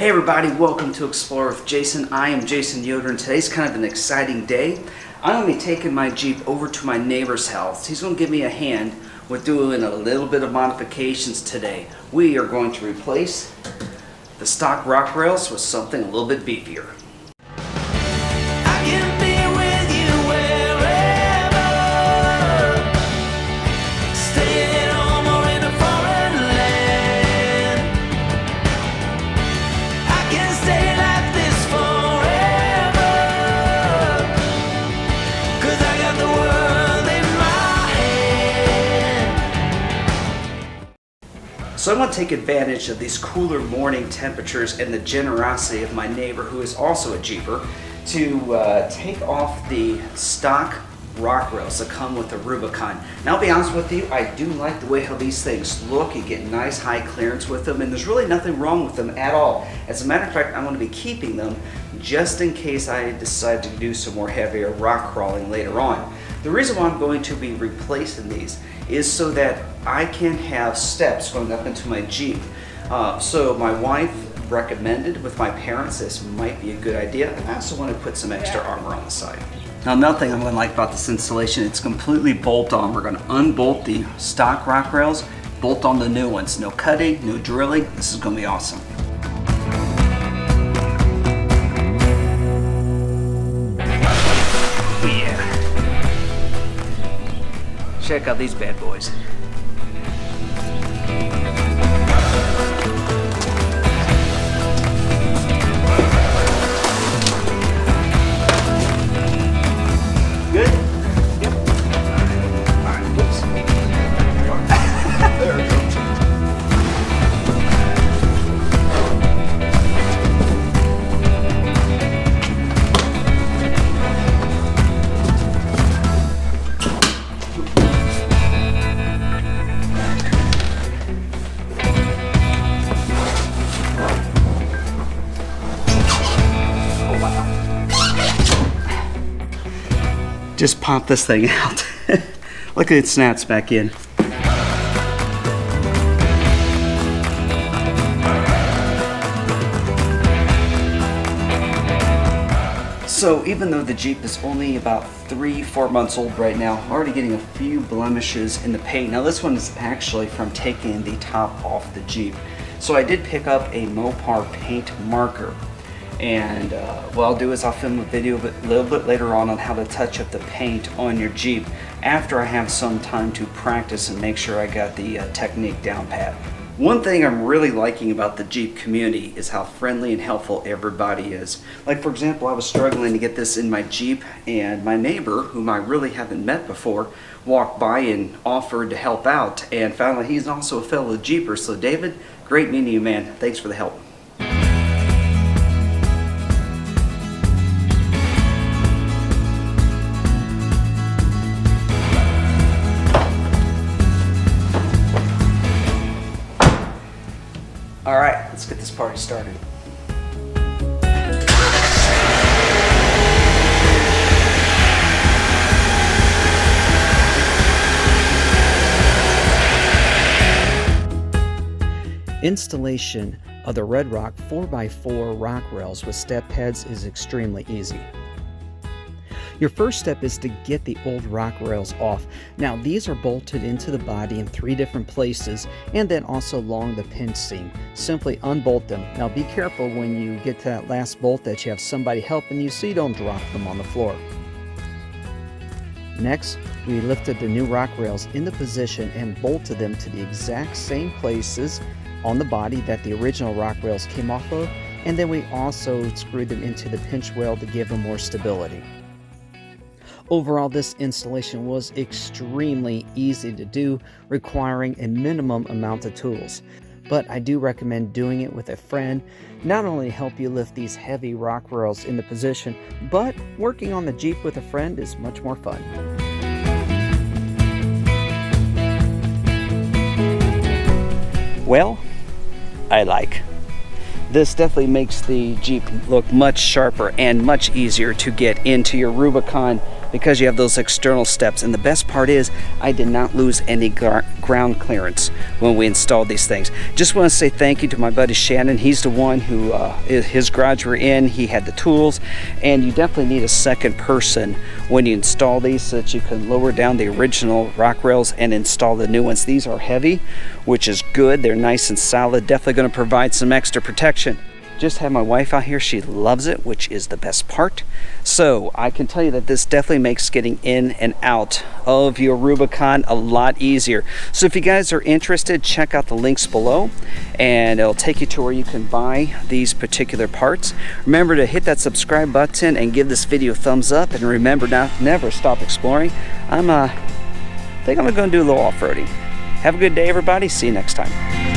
Hey everybody, welcome to Explore with Jason. I am Jason Yoder, and today's kind of an exciting day. I'm going to be taking my Jeep over to my neighbor's house. He's going to give me a hand with doing a little bit of modifications today. We are going to replace the stock rock rails with something a little bit beefier. So I want to take advantage of these cooler morning temperatures and the generosity of my neighbor, who is also a Jeeper, to take off the stock rock rails that come with the Rubicon. Now, I'll be honest with you, I do like the way how these things look. You get nice high clearance with them, and there's really nothing wrong with them at all. As a matter of fact, I'm going to be keeping them just in case I decide to do some more heavier rock crawling later on. The reason why I'm going to be replacing these is so that I can have steps going up into my Jeep. So my wife recommended with my parents this might be a good idea, and I also want to put some extra armor on the side. Now, another thing I'm going to like about this installation, it's completely bolt on. We're going to unbolt the stock rock rails, bolt on the new ones. No cutting, no drilling. This is going to be awesome. Check out these bad boys. Good? Yep. All right, whoops. There we go. Just pop this thing out. Look at it, snaps back in. So even though the Jeep is only about 3-4 months old right now, already getting a few blemishes in the paint. Now this one is actually from taking the top off the Jeep. So I did pick up a Mopar paint marker. And what I'll do is I'll film a video a little bit later on how to touch up the paint on your Jeep after I have some time to practice and make sure I got the technique down pat. One thing I'm really liking about the Jeep community is how friendly and helpful everybody is. Like, for example, I was struggling to get this in my Jeep, and my neighbor, whom I really haven't met before, walked by and offered to help out, and found out he's also a fellow Jeeper. So David, great meeting you, man. Thanks for the help. All right, let's get this party started. Installation of the Redrock 4x4 rock rails with step heads is extremely easy. Your first step is to get the old rock rails off. Now, these are bolted into the body in 3 different places, and then also along the pinch seam. Simply unbolt them. Now, be careful when you get to that last bolt that you have somebody helping you so you don't drop them on the floor. Next, we lifted the new rock rails into position and bolted them to the exact same places on the body that the original rock rails came off of, and then we also screwed them into the pinch weld to give them more stability. Overall, this installation was extremely easy to do, requiring a minimum amount of tools. But I do recommend doing it with a friend, not only to help you lift these heavy rock rails into position, but working on the Jeep with a friend is much more fun. Well, I like. This definitely makes the Jeep look much sharper and much easier to get into your Rubicon because you have those external steps. And the best part is I did not lose any ground clearance when we installed these things. Just want to say thank you to my buddy Shannon. He's the one who his garage we're in, he had the tools, and you definitely need a second person when you install these so that you can lower down the original rock rails and install the new ones. These are heavy, which is good. They're nice and solid, definitely going to provide some extra protection. Just had my wife out here, she loves it, which is the best part. So I can tell you that this definitely makes getting in and out of your Rubicon a lot easier. So if you guys are interested, check out the links below and it'll take you to where you can buy these particular parts. Remember to hit that subscribe button and give this video a thumbs up, and remember, now never stop exploring. I think I'm gonna go do a little off-roading. Have a good day, everybody. See you next time.